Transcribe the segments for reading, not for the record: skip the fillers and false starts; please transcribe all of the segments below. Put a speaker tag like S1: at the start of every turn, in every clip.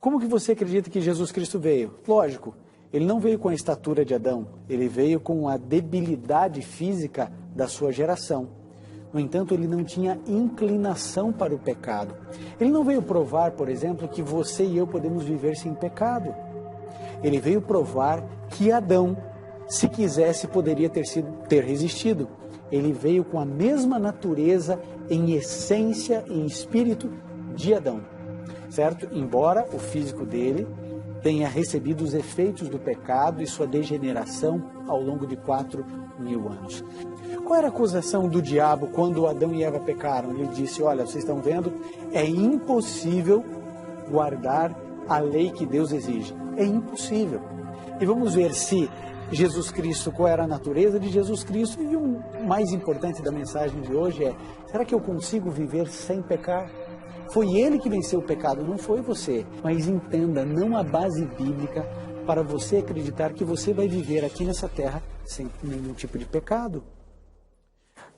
S1: Como que você acredita que Jesus Cristo veio? Lógico, ele não veio com a estatura de Adão, ele veio com a debilidade física da sua geração. No entanto, ele não tinha inclinação para o pecado. Ele não veio provar, por exemplo, que você e eu podemos viver sem pecado. Ele veio provar que Adão, se quisesse, poderia ter resistido. Ele veio com a mesma natureza em essência e em espírito de Adão, certo? Embora o físico dele tenha recebido os efeitos do pecado e sua degeneração ao longo de 4.000 anos. Qual era a acusação do diabo quando Adão e Eva pecaram? Ele disse, olha, vocês estão vendo, é impossível guardar a lei que Deus exige. É impossível. E vamos ver se Jesus Cristo, qual era a natureza de Jesus Cristo, e o mais importante da mensagem de hoje é, será que eu consigo viver sem pecar? Foi ele que venceu o pecado, não foi você. Mas entenda, não há base bíblica para você acreditar que você vai viver aqui nessa terra sem nenhum tipo de pecado.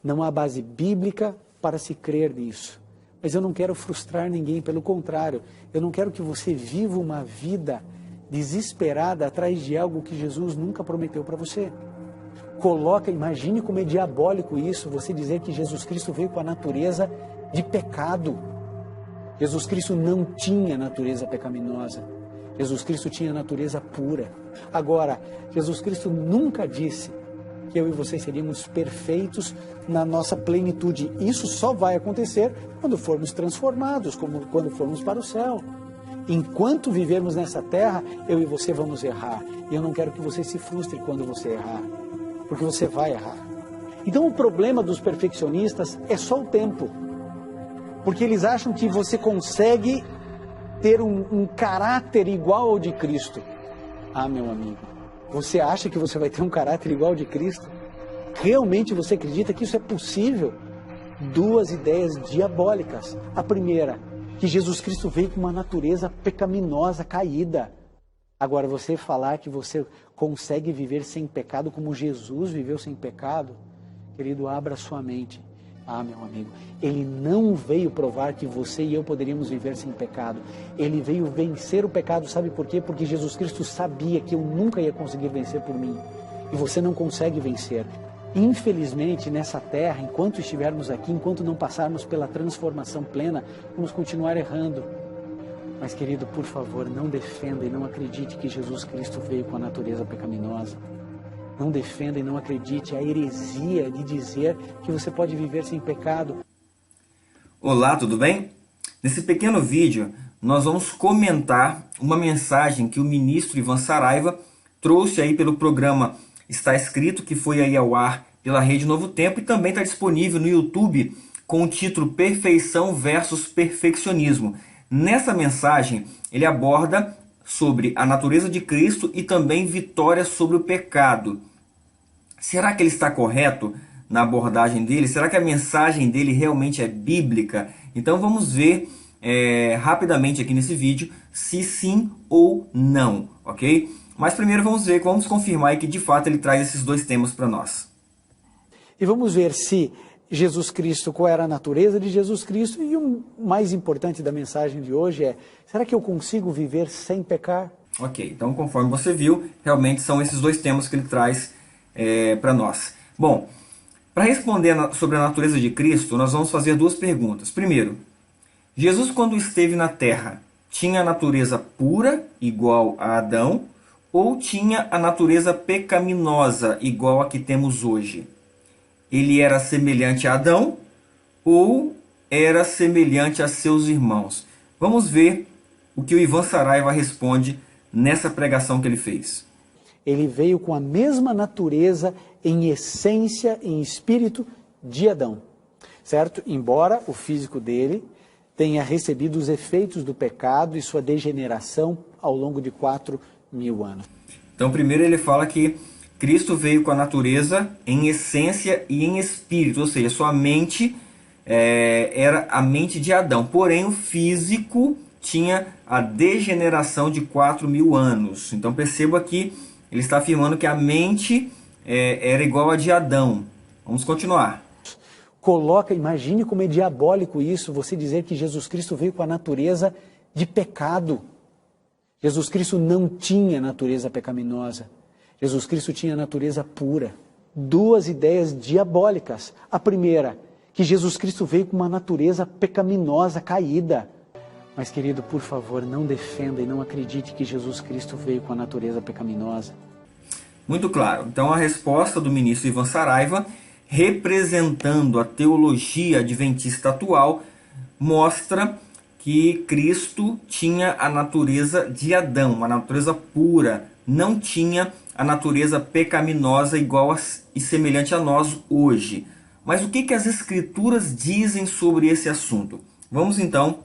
S1: Não há base bíblica para se crer nisso. Mas eu não quero frustrar ninguém, pelo contrário, eu não quero que você viva uma vida desesperada atrás de algo que Jesus nunca prometeu para você. Imagine como é diabólico isso, você dizer que Jesus Cristo veio com a natureza de pecado. Jesus Cristo não tinha natureza pecaminosa. Jesus Cristo tinha natureza pura. Agora, Jesus Cristo nunca disse que eu e você seríamos perfeitos na nossa plenitude. Isso só vai acontecer quando formos transformados, como quando formos para o céu. Enquanto vivermos nessa terra, eu e você vamos errar. E eu não quero que você se frustre quando você errar, porque você vai errar. Então o problema dos perfeccionistas é só o tempo. Porque eles acham que você consegue ter um caráter igual ao de Cristo. Ah, meu amigo, você acha que você vai ter um caráter igual ao de Cristo? Realmente você acredita que isso é possível? Duas ideias diabólicas. A primeira, que Jesus Cristo veio com uma natureza pecaminosa, caída. Agora, você falar que você consegue viver sem pecado como Jesus viveu sem pecado, querido, abra sua mente. Ah, meu amigo, ele não veio provar que você e eu poderíamos viver sem pecado. Ele veio vencer o pecado, sabe por quê? Porque Jesus Cristo sabia que eu nunca ia conseguir vencer por mim. E você não consegue vencer. Infelizmente, nessa terra, enquanto estivermos aqui, enquanto não passarmos pela transformação plena, vamos continuar errando. Mas, querido, por favor, não defenda e não acredite que Jesus Cristo veio com a natureza pecaminosa. Não defenda e não acredite a heresia de dizer que você pode viver sem pecado.
S2: Olá, tudo bem? Nesse pequeno vídeo, nós vamos comentar uma mensagem que o ministro Ivan Saraiva trouxe aí pelo programa Está Escrito, que foi aí ao ar pela Rede Novo Tempo e também está disponível no YouTube com o título Perfeição versus Perfeccionismo. Nessa mensagem, ele aborda sobre a natureza de Cristo e também vitória sobre o pecado. Será que ele está correto na abordagem dele? Será que a mensagem dele realmente é bíblica? Então vamos ver rapidamente aqui nesse vídeo se sim ou não, ok? Mas primeiro vamos confirmar aí que de fato ele traz esses dois temas para nós.
S1: E vamos ver se Jesus Cristo, qual era a natureza de Jesus Cristo, e o mais importante da mensagem de hoje é, será que eu consigo viver sem pecar?
S2: Ok, então conforme você viu, realmente são esses dois temas que ele traz para nós. Bom, para responder sobre a natureza de Cristo, nós vamos fazer duas perguntas. Primeiro, Jesus quando esteve na terra, tinha a natureza pura, igual a Adão, ou tinha a natureza pecaminosa, igual a que temos hoje? Ele era semelhante a Adão ou era semelhante a seus irmãos? Vamos ver o que o Ivan Saraiva responde nessa pregação que ele fez.
S1: Ele veio com a mesma natureza em essência, em espírito de Adão, certo? Embora o físico dele tenha recebido os efeitos do pecado e sua degeneração ao longo de 4.000 anos.
S2: Então primeiro ele fala que Cristo veio com a natureza em essência e em espírito, ou seja, sua mente era a mente de Adão, porém o físico tinha a degeneração de 4.000 anos. Então perceba que ele está afirmando que a mente era igual a de Adão. Vamos continuar.
S1: Imagine como é diabólico isso, você dizer que Jesus Cristo veio com a natureza de pecado. Jesus Cristo não tinha natureza pecaminosa. Jesus Cristo tinha natureza pura. Duas ideias diabólicas. A primeira, que Jesus Cristo veio com uma natureza pecaminosa, caída. Mas, querido, por favor, não defenda e não acredite que Jesus Cristo veio com a natureza pecaminosa.
S2: Muito claro. Então, a resposta do ministro Ivan Saraiva, representando a teologia adventista atual, mostra que Cristo tinha a natureza de Adão, uma natureza pura, não tinha a natureza pecaminosa igual e semelhante a nós hoje. Mas o que as Escrituras dizem sobre esse assunto? Vamos então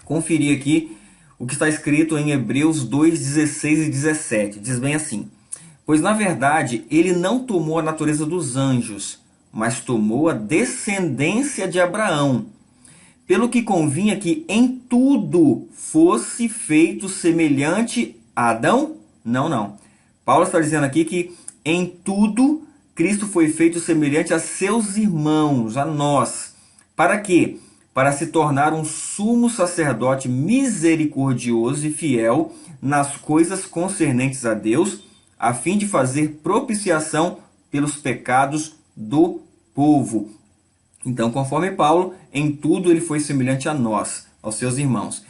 S2: conferir aqui o que está escrito em Hebreus 2, 16 e 17. Diz bem assim: pois na verdade ele não tomou a natureza dos anjos, mas tomou a descendência de Abraão, pelo que convinha que em tudo fosse feito semelhante a Adão? Não. Paulo está dizendo aqui que em tudo Cristo foi feito semelhante a seus irmãos, a nós. Para quê? Para se tornar um sumo sacerdote misericordioso e fiel nas coisas concernentes a Deus, a fim de fazer propiciação pelos pecados do povo. Então, conforme Paulo, em tudo ele foi semelhante a nós, aos seus irmãos.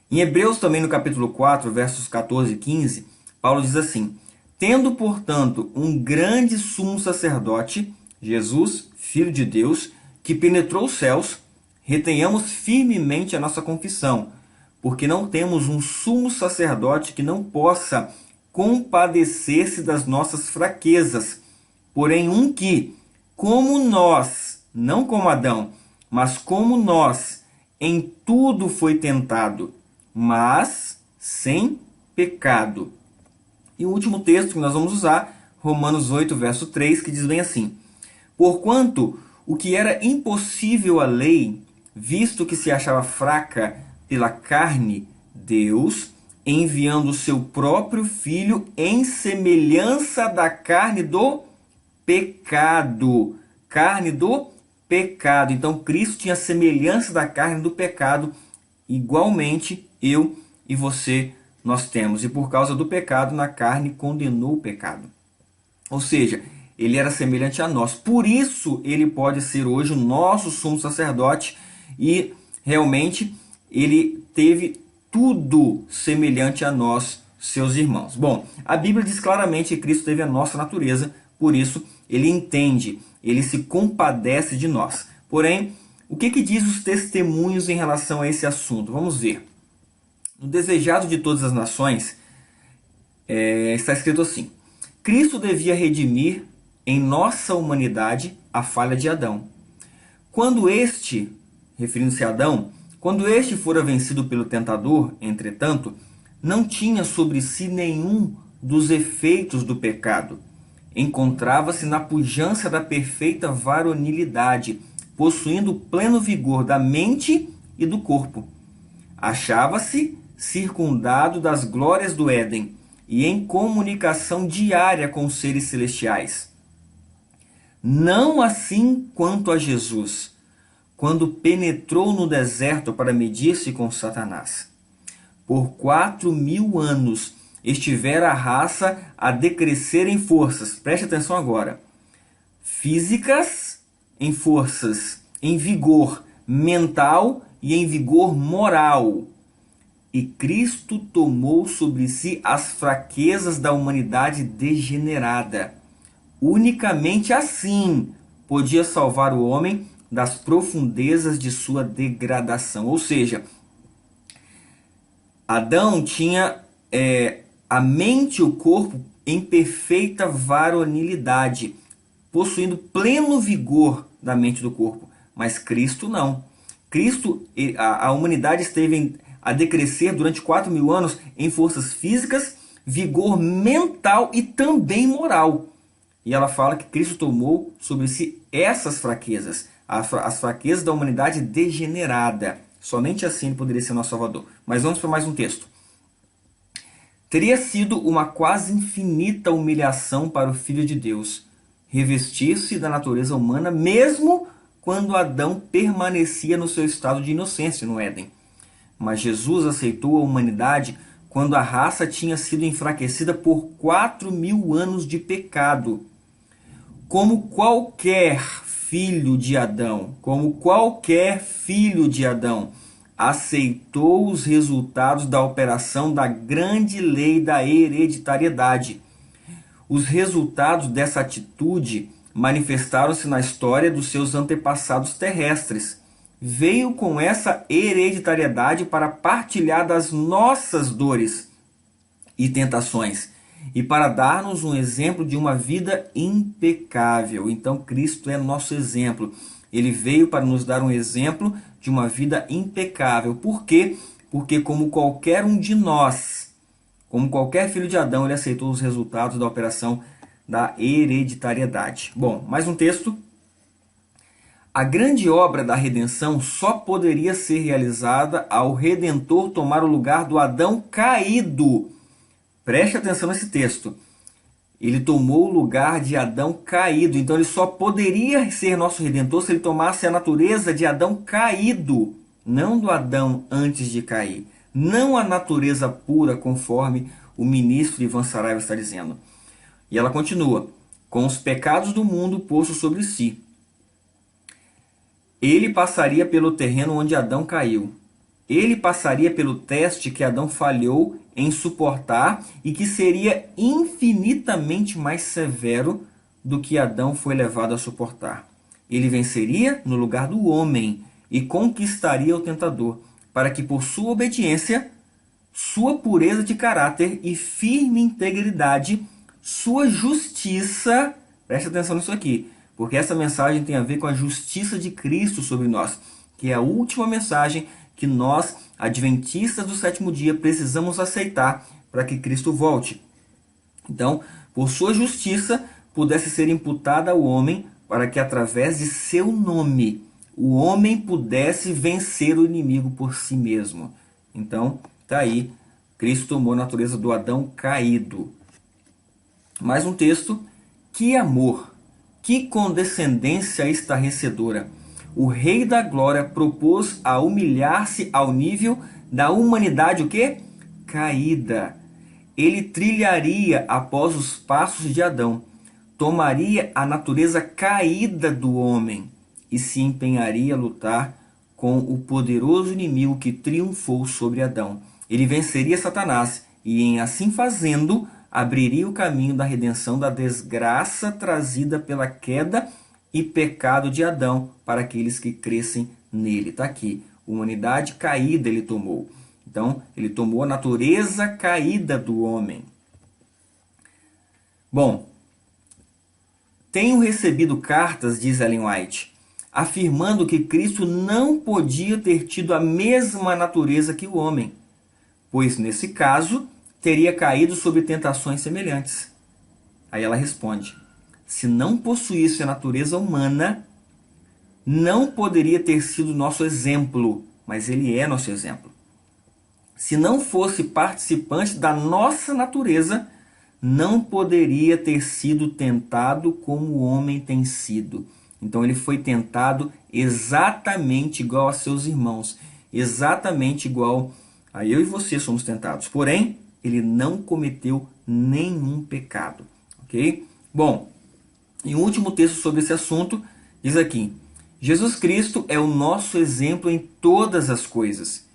S2: Em Hebreus também, no capítulo 4, versos 14 e 15, Paulo diz assim: tendo, portanto, um grande sumo sacerdote, Jesus, Filho de Deus, que penetrou os céus, retenhamos firmemente a nossa confissão, porque não temos um sumo sacerdote que não possa compadecer-se das nossas fraquezas, porém um que, como nós, não como Adão, mas como nós, em tudo foi tentado, mas sem pecado. E o último texto que nós vamos usar, Romanos 8, verso 3, que diz bem assim: porquanto o que era impossível à lei, visto que se achava fraca pela carne, Deus, enviando o seu próprio Filho em semelhança da carne do pecado. Carne do pecado. Então Cristo tinha semelhança da carne do pecado, igualmente eu e você nós temos. E por causa do pecado na carne condenou o pecado. Ou seja, ele era semelhante a nós. Por isso ele pode ser hoje o nosso sumo sacerdote e realmente ele teve tudo semelhante a nós, seus irmãos. Bom, a Bíblia diz claramente que Cristo teve a nossa natureza, por isso ele entende, ele se compadece de nós. Porém, o que diz os testemunhos em relação a esse assunto? Vamos ver. No Desejado de Todas as Nações, está escrito assim: Cristo devia redimir em nossa humanidade a falha de Adão. Quando este, referindo-se a Adão, quando este fora vencido pelo tentador, entretanto, não tinha sobre si nenhum dos efeitos do pecado. Encontrava-se na pujança da perfeita varonilidade, possuindo o pleno vigor da mente e do corpo. Achava-se circundado das glórias do Éden e em comunicação diária com os seres celestiais. Não assim quanto a Jesus, quando penetrou no deserto para medir-se com Satanás. Por 4.000 anos estivera a raça a decrescer em forças, preste atenção agora, físicas, em forças, em vigor mental e em vigor moral. E Cristo tomou sobre si as fraquezas da humanidade degenerada. Unicamente assim podia salvar o homem das profundezas de sua degradação. Ou seja, Adão tinha a mente e o corpo em perfeita varonilidade, possuindo pleno vigor da mente e do corpo. Mas Cristo não. Cristo, a humanidade esteve a decrescer durante 4.000 anos em forças físicas, vigor mental e também moral. E ela fala que Cristo tomou sobre si essas fraquezas, as fraquezas da humanidade degenerada. Somente assim ele poderia ser nosso Salvador. Mas vamos para mais um texto. Teria sido uma quase infinita humilhação para o Filho de Deus revestir-se da natureza humana, mesmo quando Adão permanecia no seu estado de inocência no Éden. Mas Jesus aceitou a humanidade quando a raça tinha sido enfraquecida por 4.000 anos de pecado. Como qualquer filho de Adão, aceitou os resultados da operação da grande lei da hereditariedade. Os resultados dessa atitude manifestaram-se na história dos seus antepassados terrestres. Veio com essa hereditariedade para partilhar das nossas dores e tentações e para dar-nos um exemplo de uma vida impecável. Então Cristo é nosso exemplo. Ele veio para nos dar um exemplo de uma vida impecável. Por quê? Porque como qualquer um de nós, como qualquer filho de Adão, ele aceitou os resultados da operação da hereditariedade. Bom, mais um texto. A grande obra da redenção só poderia ser realizada ao Redentor tomar o lugar do Adão caído. Preste atenção nesse texto. Ele tomou o lugar de Adão caído. Então ele só poderia ser nosso Redentor se ele tomasse a natureza de Adão caído, não do Adão antes de cair. Não a natureza pura, conforme o ministro Ivan Saraiva está dizendo. E ela continua: com os pecados do mundo posto sobre si, ele passaria pelo terreno onde Adão caiu. Ele passaria pelo teste que Adão falhou em suportar e que seria infinitamente mais severo do que Adão foi levado a suportar. Ele venceria no lugar do homem e conquistaria o tentador, para que por sua obediência, sua pureza de caráter e firme integridade, sua justiça, preste atenção nisso aqui, porque essa mensagem tem a ver com a justiça de Cristo sobre nós, que é a última mensagem que nós, adventistas do sétimo dia, precisamos aceitar para que Cristo volte. Então, por sua justiça, pudesse ser imputada ao homem, para que através de seu nome, o homem pudesse vencer o inimigo por si mesmo. Então, está aí, Cristo tomou a natureza do Adão caído. Mais um texto. Que amor, que condescendência estarrecedora! O Rei da Glória propôs a humilhar-se ao nível da humanidade, o quê? Caída. Ele trilharia após os passos de Adão, tomaria a natureza caída do homem e se empenharia a lutar com o poderoso inimigo que triunfou sobre Adão. Ele venceria Satanás e, em assim fazendo, abriria o caminho da redenção da desgraça trazida pela queda e pecado de Adão para aqueles que crescem nele. Está aqui, humanidade caída ele tomou. Então, ele tomou a natureza caída do homem. Bom, tenho recebido cartas, diz Ellen White, afirmando que Cristo não podia ter tido a mesma natureza que o homem, pois nesse caso teria caído sob tentações semelhantes. Aí ela responde: se não possuísse a natureza humana, não poderia ter sido nosso exemplo, mas ele é nosso exemplo. Se não fosse participante da nossa natureza, não poderia ter sido tentado como o homem tem sido. Então ele foi tentado exatamente igual a seus irmãos, exatamente igual a eu e você somos tentados. Porém, ele não cometeu nenhum pecado. Ok? Bom, e um último texto sobre esse assunto diz aqui: Jesus Cristo é o nosso exemplo em todas as coisas.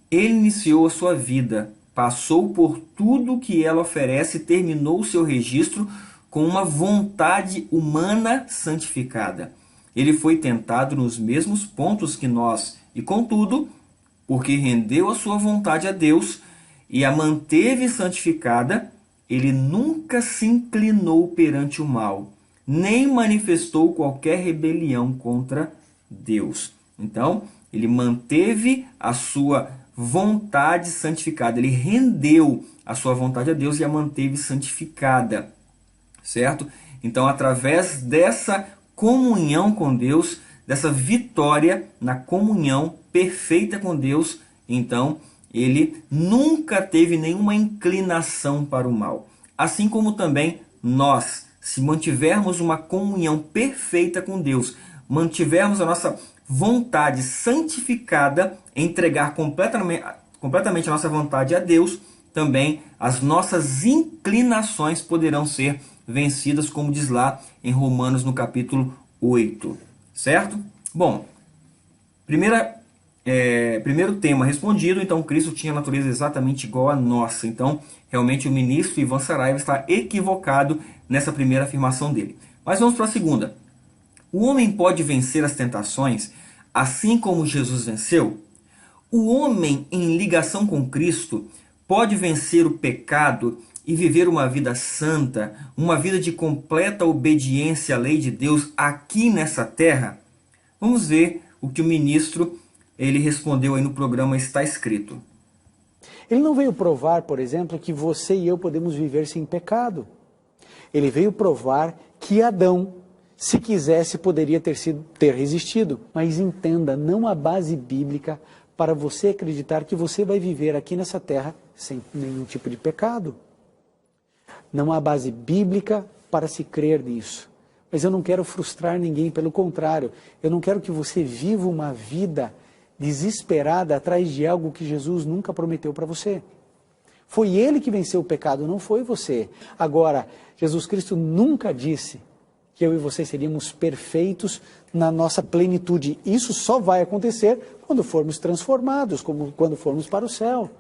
S2: Ele iniciou a sua vida, passou por tudo que ela oferece e terminou o seu registro com uma vontade humana santificada. Ele foi tentado nos mesmos pontos que nós, e contudo, porque rendeu a sua vontade a Deus e a manteve santificada, ele nunca se inclinou perante o mal, nem manifestou qualquer rebelião contra Deus. Então, ele manteve a sua vontade santificada, ele rendeu a sua vontade a Deus e a manteve santificada, certo? Então, através dessa comunhão com Deus, dessa vitória na comunhão perfeita com Deus, então ele nunca teve nenhuma inclinação para o mal. Assim como também nós, se mantivermos uma comunhão perfeita com Deus, mantivermos a nossa vontade santificada, entregar completamente a nossa vontade a Deus, também as nossas inclinações poderão ser vencidas, como diz lá em Romanos no capítulo 8, certo? Bom, primeiro tema respondido. Então Cristo tinha natureza exatamente igual à nossa. Então realmente o ministro Ivan Saraiva está equivocado nessa primeira afirmação dele. Mas vamos para a segunda. O homem pode vencer as tentações assim como Jesus venceu? O homem em ligação com Cristo pode vencer o pecado e viver uma vida santa, uma vida de completa obediência à lei de Deus aqui nessa terra? Vamos ver o que o ministro ele respondeu aí no programa Está Escrito.
S1: Ele não veio provar, por exemplo, que você e eu podemos viver sem pecado. Ele veio provar que Adão, se quisesse, poderia ter resistido. Mas entenda, não há base bíblica para você acreditar que você vai viver aqui nessa terra sem nenhum tipo de pecado. Não há base bíblica para se crer nisso. Mas eu não quero frustrar ninguém, pelo contrário, eu não quero que você viva uma vida desesperada atrás de algo que Jesus nunca prometeu para você. Foi Ele que venceu o pecado, não foi você. Agora, Jesus Cristo nunca disse que eu e você seríamos perfeitos na nossa plenitude. Isso só vai acontecer quando formos transformados, como quando formos para o céu.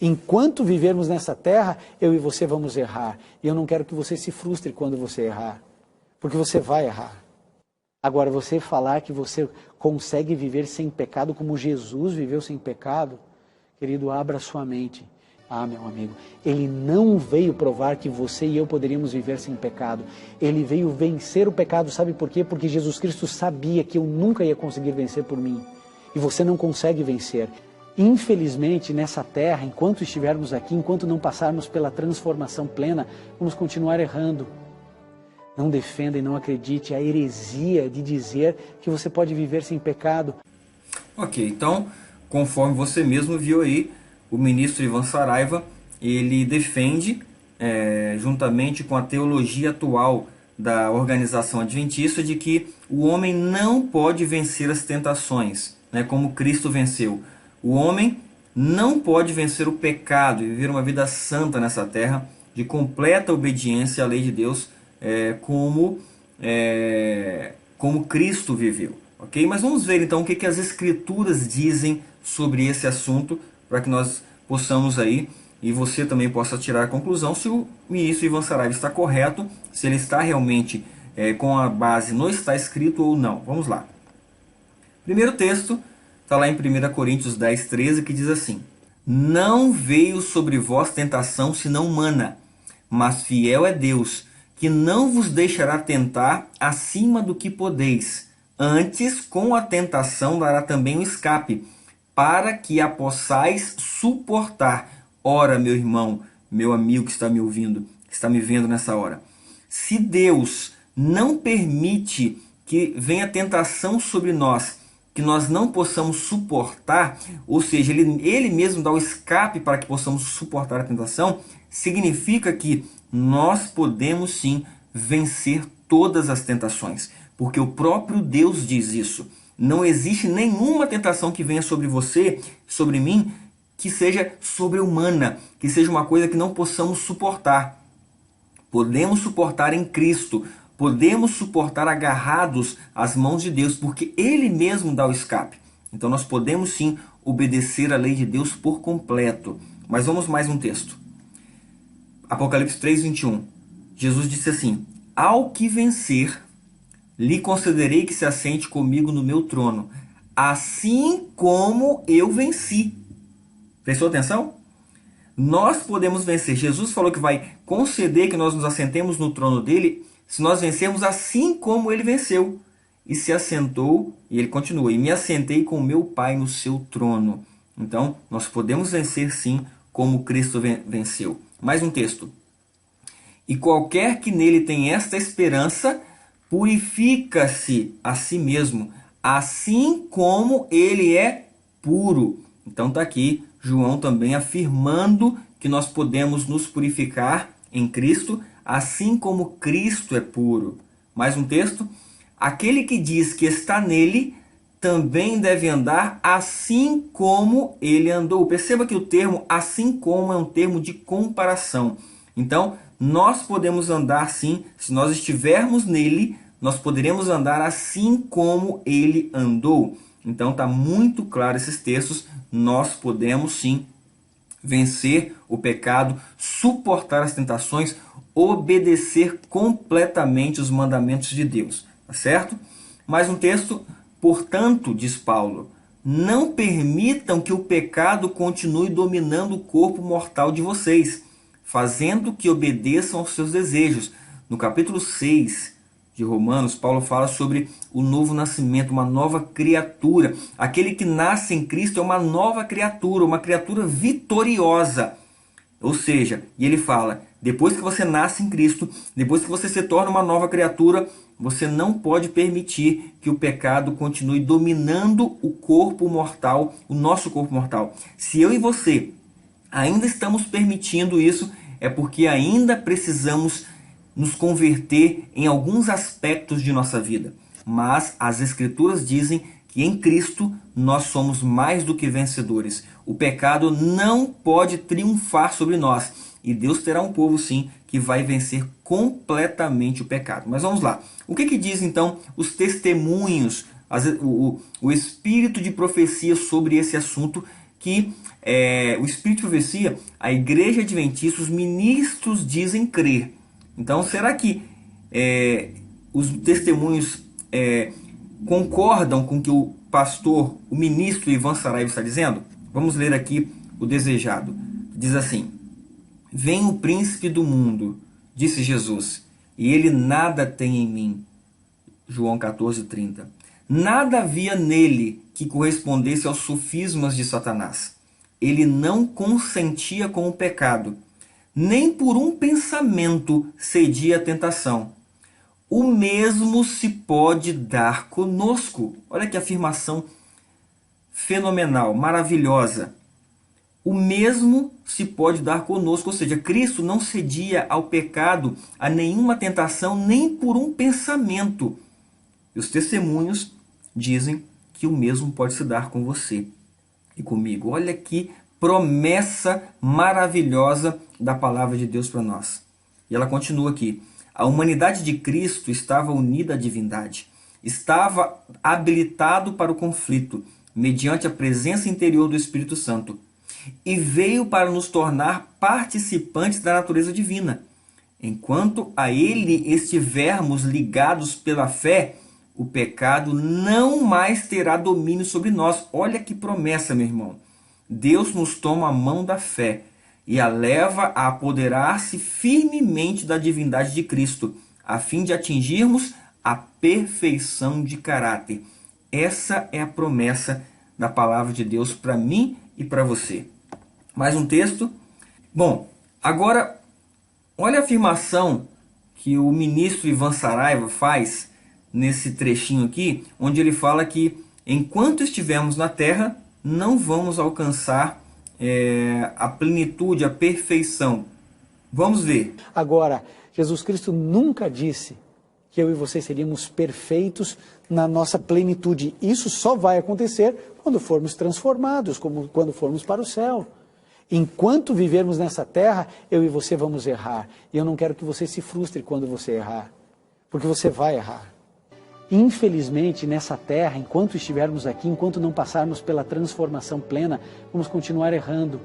S1: Enquanto vivermos nessa terra, eu e você vamos errar. E eu não quero que você se frustre quando você errar, porque você vai errar. Agora, você falar que você consegue viver sem pecado como Jesus viveu sem pecado, querido, abra sua mente. Ah, meu amigo, Ele não veio provar que você e eu poderíamos viver sem pecado. Ele veio vencer o pecado, sabe por quê? Porque Jesus Cristo sabia que eu nunca ia conseguir vencer por mim. E você não consegue vencer. Infelizmente, nessa terra, enquanto estivermos aqui, enquanto não passarmos pela transformação plena, vamos continuar errando. Não defenda e não acredite a heresia de dizer que você pode viver sem pecado.
S2: Ok, então, conforme você mesmo viu aí, o ministro Ivan Saraiva, ele defende, juntamente com a teologia atual da organização adventista, de que o homem não pode vencer as tentações, né, como Cristo venceu. O homem não pode vencer o pecado e viver uma vida santa nessa terra, de completa obediência à lei de Deus, como Cristo viveu. Ok? Mas vamos ver então o que as Escrituras dizem sobre esse assunto, para que nós possamos aí, e você também possa tirar a conclusão se o ministro Ivan Saraiva está correto, se ele está realmente com a base no Está Escrito ou não. Vamos lá. Primeiro texto está lá em 1 Coríntios 10, 13, que diz assim: Não veio sobre vós tentação senão humana, mas fiel é Deus, que não vos deixará tentar acima do que podeis. Antes, com a tentação dará também o escape, para que a possais suportar. Ora, meu irmão, meu amigo que está me ouvindo, que está me vendo nessa hora, se Deus não permite que venha tentação sobre nós, que nós não possamos suportar, ou seja, ele mesmo dá o escape para que possamos suportar a tentação, significa que nós podemos sim vencer todas as tentações, porque o próprio Deus diz isso. Não existe nenhuma tentação que venha sobre você, sobre mim, que seja sobre-humana, que seja uma coisa que não possamos suportar. Podemos suportar em Cristo, podemos suportar agarrados às mãos de Deus, porque Ele mesmo dá o escape. Então nós podemos sim obedecer à lei de Deus por completo. Mas vamos mais um texto. Apocalipse 3, 21. Jesus disse assim: Ao que vencer, lhe concederei que se assente comigo no meu trono, assim como eu venci. Prestou atenção? Nós podemos vencer. Jesus falou que vai conceder que nós nos assentemos no trono dele se nós vencermos assim como ele venceu. E se assentou, e ele continua, e me assentei com meu Pai no seu trono. Então, nós podemos vencer sim como Cristo venceu. Mais um texto. E qualquer que nele tem esta esperança, purifica-se a si mesmo, assim como ele é puro. Então está aqui João também afirmando que nós podemos nos purificar em Cristo, assim como Cristo é puro. Mais um texto. Aquele que diz que está nele também deve andar assim como ele andou. Perceba que o termo assim como é um termo de comparação. Então, nós podemos andar sim, se nós estivermos nele, nós poderemos andar assim como ele andou. Então, está muito claro esses textos, nós podemos sim vencer o pecado, suportar as tentações, obedecer completamente os mandamentos de Deus. Tá certo? Mais um texto. Portanto, diz Paulo, não permitam que o pecado continue dominando o corpo mortal de vocês, fazendo que obedeçam aos seus desejos. No capítulo 6 de Romanos, Paulo fala sobre o novo nascimento, uma nova criatura. Aquele que nasce em Cristo é uma nova criatura, uma criatura vitoriosa. Ou seja, e ele fala, depois que você nasce em Cristo, depois que você se torna uma nova criatura, você não pode permitir que o pecado continue dominando o corpo mortal, o nosso corpo mortal. Se eu e você ainda estamos permitindo isso, é porque ainda precisamos nos converter em alguns aspectos de nossa vida. Mas as Escrituras dizem que em Cristo nós somos mais do que vencedores. O pecado não pode triunfar sobre nós. E Deus terá um povo, sim, que vai vencer completamente o pecado. Mas vamos lá. O que diz, então, os testemunhos, o espírito de profecia sobre esse assunto, que o espírito de profecia, a igreja adventista, os ministros dizem crer. Então, será que os testemunhos concordam com o que o pastor, o ministro Ivan Saraiva está dizendo? Vamos ler aqui o desejado. Diz assim: vem o príncipe do mundo, disse Jesus, e ele nada tem em mim. João 14:30. Nada havia nele que correspondesse aos sofismas de Satanás. Ele não consentia com o pecado, nem por um pensamento cedia à tentação. O mesmo se pode dar conosco. Olha que afirmação fenomenal, maravilhosa. O mesmo se pode dar conosco, ou seja, Cristo não cedia ao pecado, a nenhuma tentação, nem por um pensamento. E os testemunhos dizem que o mesmo pode se dar com você e comigo. Olha que promessa maravilhosa da palavra de Deus para nós. E ela continua aqui. A humanidade de Cristo estava unida à divindade. Estava habilitado para o conflito, mediante a presença interior do Espírito Santo. E veio para nos tornar participantes da natureza divina. Enquanto a ele estivermos ligados pela fé, o pecado não mais terá domínio sobre nós. Olha que promessa, meu irmão. Deus nos toma a mão da fé e a leva a apoderar-se firmemente da divindade de Cristo, a fim de atingirmos a perfeição de caráter. Essa é a promessa da palavra de Deus para mim e para você. Mais um texto. Bom, agora, olha a afirmação que o ministro Ivan Saraiva faz nesse trechinho aqui, onde ele fala que enquanto estivermos na terra, não vamos alcançar a plenitude, a perfeição. Vamos ver.
S1: Agora, Jesus Cristo nunca disse que eu e você seríamos perfeitos na nossa plenitude. Isso só vai acontecer quando formos transformados, quando formos para o céu. Enquanto vivermos nessa terra, eu e você vamos errar. E eu não quero que você se frustre quando você errar, porque você vai errar. Infelizmente, nessa terra, enquanto estivermos aqui, enquanto não passarmos pela transformação plena, vamos continuar errando.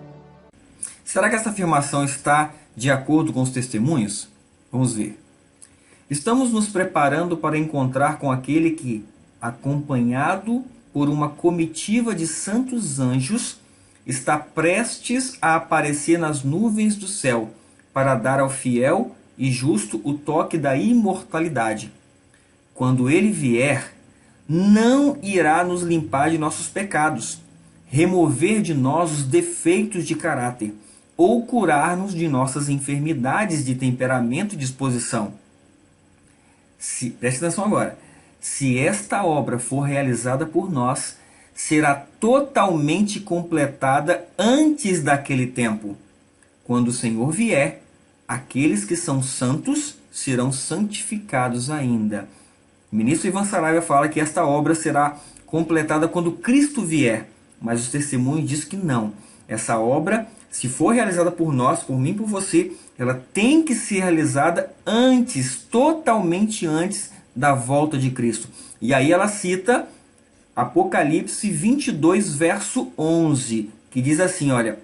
S2: Será que essa afirmação está de acordo com os testemunhos? Vamos ver. Estamos nos preparando para encontrar com aquele que, acompanhado por uma comitiva de santos anjos, está prestes a aparecer nas nuvens do céu para dar ao fiel e justo o toque da imortalidade. Quando ele vier, não irá nos limpar de nossos pecados, remover de nós os defeitos de caráter ou curar-nos de nossas enfermidades de temperamento e disposição. Preste atenção agora. Se esta obra for realizada por nós, será totalmente completada antes daquele tempo. Quando o Senhor vier, aqueles que são santos serão santificados ainda. O ministro Ivan Saraiva fala que esta obra será completada quando Cristo vier. Mas os testemunhos dizem que não. Essa obra, se for realizada por nós, por mim, por você, ela tem que ser realizada antes, totalmente antes da volta de Cristo. E aí ela cita Apocalipse 22, verso 11, que diz assim, olha,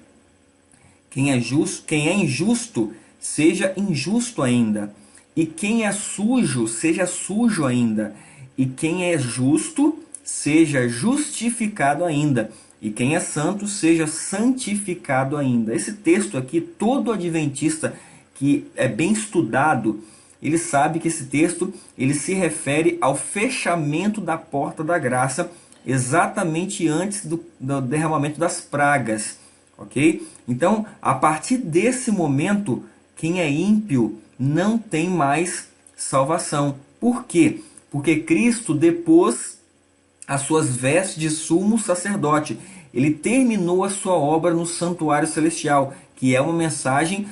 S2: quem é injusto, seja injusto ainda, e quem é sujo, seja sujo ainda, e quem é justo, seja justificado ainda, e quem é santo, seja santificado ainda. Esse texto aqui, todo adventista que é bem estudado, ele sabe que esse texto ele se refere ao fechamento da porta da graça, exatamente antes do derramamento das pragas, ok? Então, a partir desse momento, quem é ímpio não tem mais salvação. Por quê? Porque Cristo depôs as suas vestes de sumo sacerdote. Ele terminou a sua obra no santuário celestial, que é uma mensagem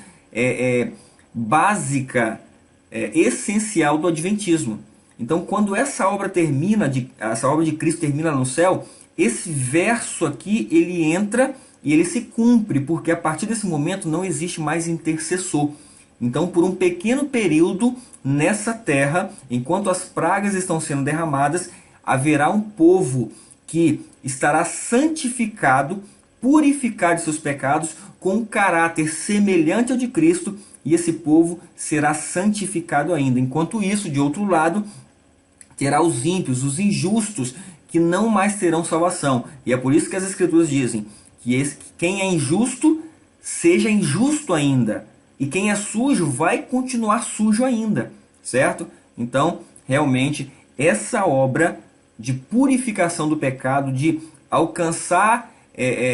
S2: básica, essencial do adventismo. Então, quando essa obra de Cristo termina no céu, esse verso aqui ele entra e ele se cumpre, porque a partir desse momento não existe mais intercessor. Então, por um pequeno período nessa terra, enquanto as pragas estão sendo derramadas, haverá um povo que estará santificado, purificado de seus pecados, com um caráter semelhante ao de Cristo, e esse povo será santificado ainda. Enquanto isso, de outro lado, terá os ímpios, os injustos, que não mais terão salvação. E é por isso que as Escrituras dizem que quem é injusto, seja injusto ainda. E quem é sujo, vai continuar sujo ainda. Certo? Então, realmente, essa obra de purificação do pecado, de alcançar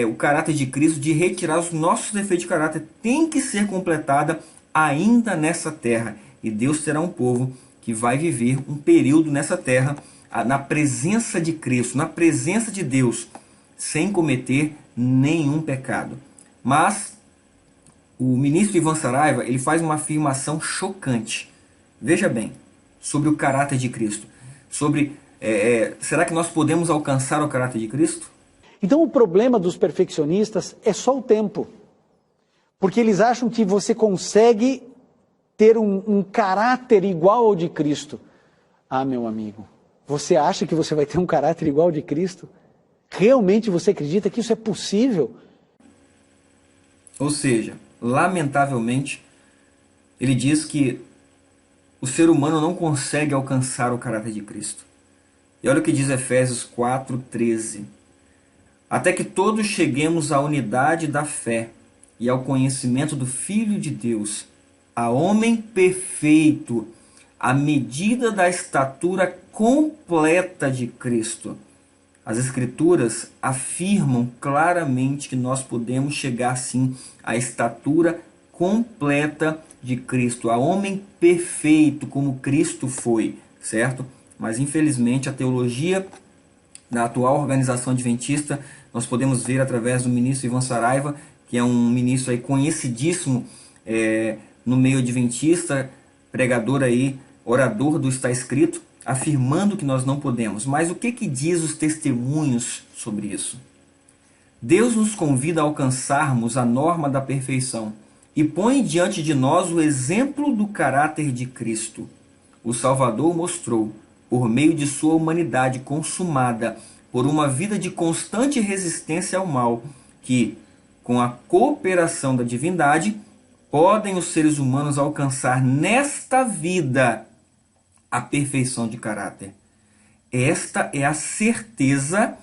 S2: o caráter de Cristo, de retirar os nossos defeitos de caráter, tem que ser completada ainda nessa terra. E Deus terá um povo que vai viver um período nessa terra, na presença de Cristo, na presença de Deus, sem cometer nenhum pecado. Mas o ministro Ivan Saraiva ele faz uma afirmação chocante. Veja bem, sobre o caráter de Cristo. Será que nós podemos alcançar o caráter de Cristo?
S1: Então o problema dos perfeccionistas é só o tempo. Porque eles acham que você consegue ter um caráter igual ao de Cristo. Ah, meu amigo, você acha que você vai ter um caráter igual ao de Cristo? Realmente você acredita que isso é possível?
S2: Ou seja, lamentavelmente, ele diz que o ser humano não consegue alcançar o caráter de Cristo. E olha o que diz Efésios 4:13. Até que todos cheguemos à unidade da fé e ao conhecimento do Filho de Deus, a homem perfeito, à medida da estatura completa de Cristo. As Escrituras afirmam claramente que nós podemos chegar sim à estatura completa de Cristo, a homem perfeito como Cristo foi, certo? Mas infelizmente a teologia da atual organização adventista, nós podemos ver através do ministro Ivan Saraiva, que é um ministro aí conhecidíssimo no meio adventista, pregador aí, orador do Está Escrito, afirmando que nós não podemos. Mas o que diz os testemunhos sobre isso? Deus nos convida a alcançarmos a norma da perfeição e põe diante de nós o exemplo do caráter de Cristo. O Salvador mostrou, por meio de sua humanidade consumada por uma vida de constante resistência ao mal, que, com a cooperação da divindade, podem os seres humanos alcançar nesta vida a perfeição de caráter. Esta é a certeza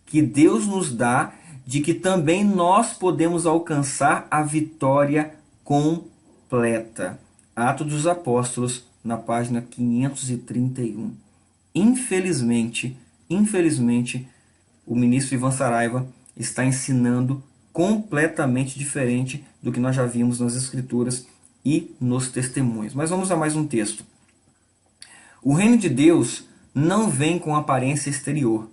S2: que Deus nos dá de que também nós podemos alcançar a vitória completa. Atos dos Apóstolos, na página 531. Infelizmente, o ministro Ivan Saraiva está ensinando completamente diferente do que nós já vimos nas Escrituras e nos testemunhos. Mas vamos a mais um texto. O reino de Deus não vem com aparência exterior.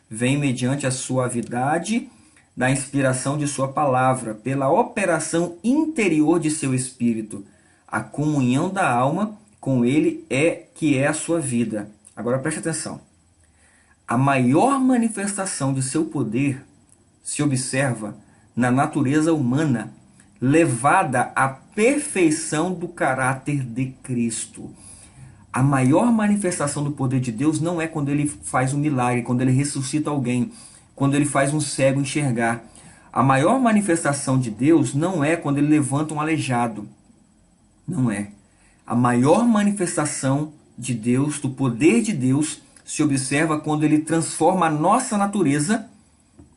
S2: Vem mediante a suavidade da inspiração de sua palavra, pela operação interior de seu espírito. A comunhão da alma com ele que é a sua vida. Agora preste atenção. a maior manifestação de seu poder se observa na natureza humana, levada à perfeição do caráter de Cristo. A maior manifestação do poder de Deus não é quando ele faz um milagre, quando ele ressuscita alguém, quando ele faz um cego enxergar. A maior manifestação de Deus não é quando ele levanta um aleijado. Não é. A maior manifestação de Deus, do poder de Deus, se observa quando ele transforma a nossa natureza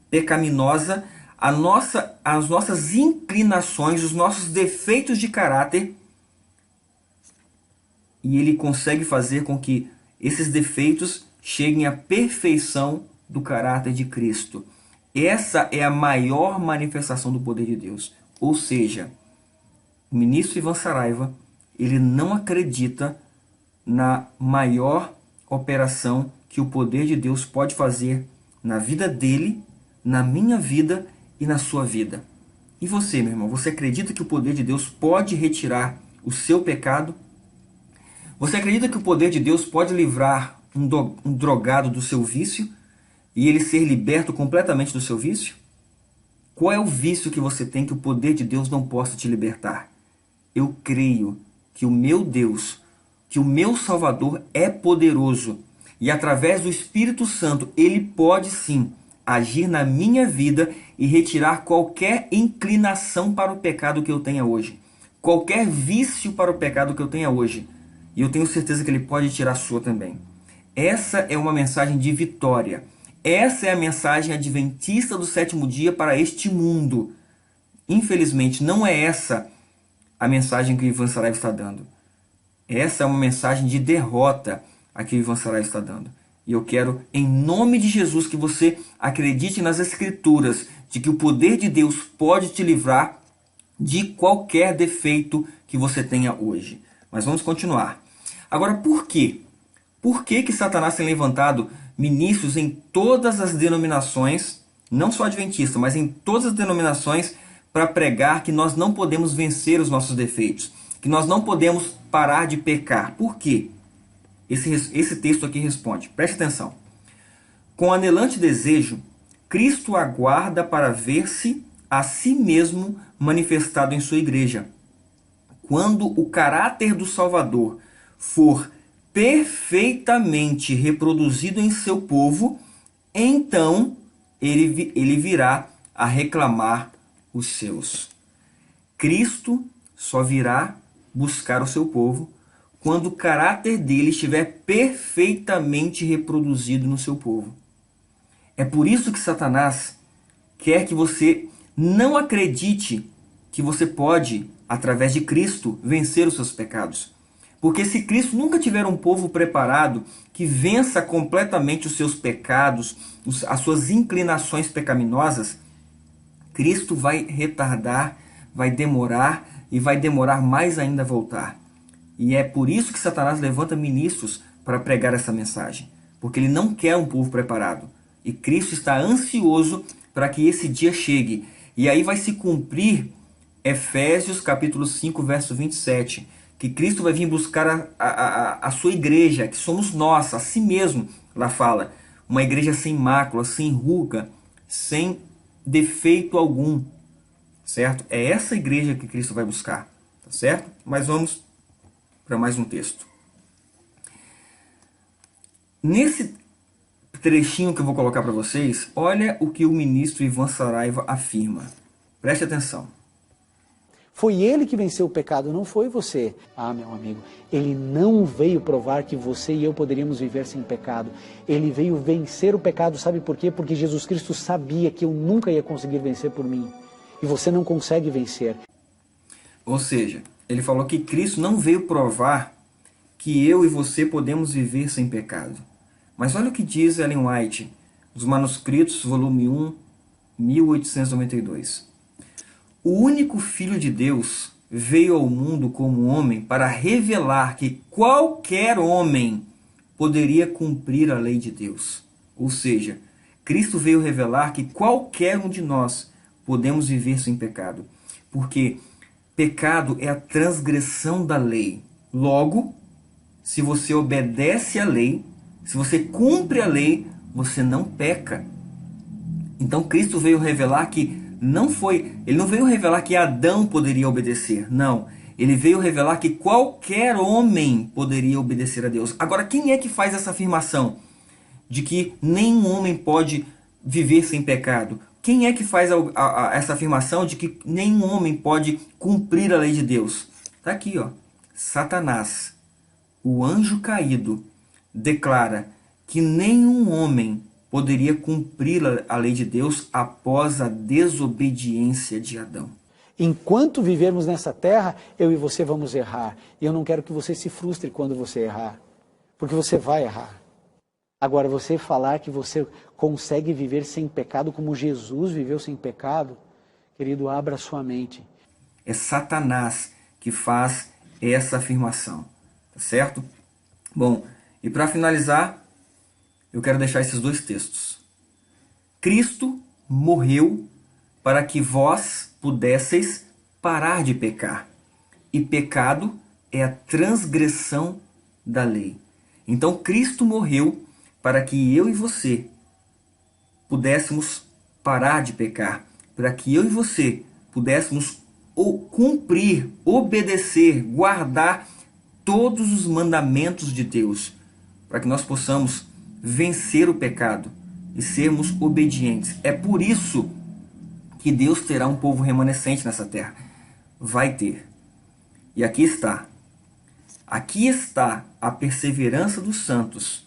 S2: pecaminosa, as nossas inclinações, os nossos defeitos de caráter, e ele consegue fazer com que esses defeitos cheguem à perfeição do caráter de Cristo. Essa é a maior manifestação do poder de Deus. Ou seja, o ministro Ivan Saraiva, ele não acredita na maior operação que o poder de Deus pode fazer na vida dele, na minha vida e na sua vida. E você, meu irmão, você acredita que o poder de Deus pode retirar o seu pecado? Você acredita que o poder de Deus pode livrar um drogado do seu vício e ele ser liberto completamente do seu vício? Qual é o vício que você tem que o poder de Deus não possa te libertar? Eu creio que o meu Deus, que o meu Salvador é poderoso e através do Espírito Santo ele pode sim agir na minha vida e retirar qualquer inclinação para o pecado que eu tenha hoje, qualquer vício para o pecado que eu tenha hoje. E eu tenho certeza que ele pode tirar a sua também. Essa é uma mensagem de vitória. Essa é a mensagem adventista do sétimo dia para este mundo. Infelizmente, não é essa a mensagem que o Ivan Saraiva está dando. Essa é uma mensagem de derrota a que o Ivan Saraiva está dando. E eu quero, em nome de Jesus, que você acredite nas Escrituras, de que o poder de Deus pode te livrar de qualquer defeito que você tenha hoje. Mas vamos continuar. Agora, por quê? Por que Satanás tem levantado ministros em todas as denominações, não só adventista, mas em todas as denominações, para pregar que nós não podemos vencer os nossos defeitos, que nós não podemos parar de pecar? Por quê? Esse texto aqui responde. Preste atenção. Com anelante desejo, Cristo aguarda para ver-se a si mesmo manifestado em sua igreja. Quando o caráter do Salvador for perfeitamente reproduzido em seu povo, então ele virá a reclamar os seus. Cristo só virá buscar o seu povo quando o caráter dele estiver perfeitamente reproduzido no seu povo. É por isso que Satanás quer que você não acredite que você pode, através de Cristo, vencer os seus pecados. Porque se Cristo nunca tiver um povo preparado que vença completamente os seus pecados, as suas inclinações pecaminosas, Cristo vai retardar, vai demorar e vai demorar mais ainda a voltar. E é por isso que Satanás levanta ministros para pregar essa mensagem. Porque ele não quer um povo preparado. E Cristo está ansioso para que esse dia chegue. E aí vai se cumprir Efésios capítulo 5, verso 27. Que Cristo vai vir buscar a sua igreja, que somos nós, a si mesmo. Lá fala, uma igreja sem mácula, sem ruga, sem defeito algum. Certo? É essa igreja que Cristo vai buscar. Tá certo? Mas vamos para mais um texto. Nesse trechinho que eu vou colocar para vocês, olha o que o ministro Ivan Saraiva afirma. Preste atenção.
S1: Foi ele que venceu o pecado, não foi você. Ah, meu amigo, ele não veio provar que você e eu poderíamos viver sem pecado. Ele veio vencer o pecado, sabe por quê? Porque Jesus Cristo sabia que eu nunca ia conseguir vencer por mim. E você não consegue vencer.
S2: Ou seja, ele falou que Cristo não veio provar que eu e você podemos viver sem pecado. Mas olha o que diz Ellen White, dos Manuscritos, volume 1, 1892. O único Filho de Deus veio ao mundo como homem para revelar que qualquer homem poderia cumprir a lei de Deus. Ou seja, Cristo veio revelar que qualquer um de nós podemos viver sem pecado. Porque pecado é a transgressão da lei. Logo, se você obedece à lei, se você cumpre a lei, você não peca. Então Cristo veio revelar que ele não veio revelar que Adão poderia obedecer, não. Ele veio revelar que qualquer homem poderia obedecer a Deus. Agora, quem é que faz essa afirmação de que nenhum homem pode viver sem pecado? Quem é que faz essa afirmação de que nenhum homem pode cumprir a lei de Deus? Está aqui, ó. Satanás, o anjo caído, declara que nenhum homem poderia cumprir a lei de Deus após a desobediência de Adão.
S1: Enquanto vivermos nessa terra, eu e você vamos errar. E eu não quero que você se frustre quando você errar, porque você vai errar. Agora, você falar que você consegue viver sem pecado como Jesus viveu sem pecado, querido, abra sua mente.
S2: É Satanás que faz essa afirmação, tá certo? Bom, e para finalizar, eu quero deixar esses dois textos. Cristo morreu para que vós pudesseis parar de pecar. E pecado é a transgressão da lei. Então Cristo morreu para que eu e você pudéssemos parar de pecar. Para que eu e você pudéssemos cumprir, obedecer, guardar todos os mandamentos de Deus. Para que nós possamos vencer o pecado e sermos obedientes. É por isso que Deus terá um povo remanescente nessa terra. Vai ter. E aqui está. Aqui está a perseverança dos santos,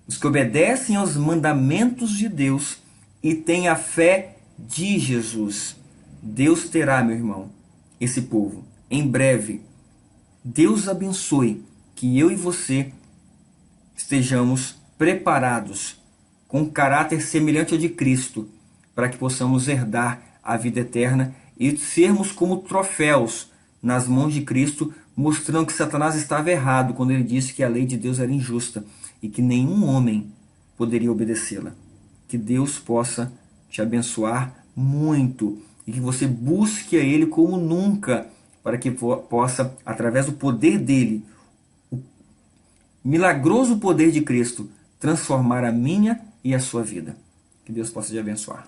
S2: os que obedecem aos mandamentos de Deus e têm a fé de Jesus. Deus terá, meu irmão, esse povo. Em breve, Deus abençoe que eu e você estejamos preparados com caráter semelhante ao de Cristo, para que possamos herdar a vida eterna e sermos como troféus nas mãos de Cristo, mostrando que Satanás estava errado quando ele disse que a lei de Deus era injusta e que nenhum homem poderia obedecê-la. Que Deus possa te abençoar muito e que você busque a Ele como nunca, para que possa, através do poder dele, o milagroso poder de Cristo, transformar a minha e a sua vida. Que Deus possa te abençoar.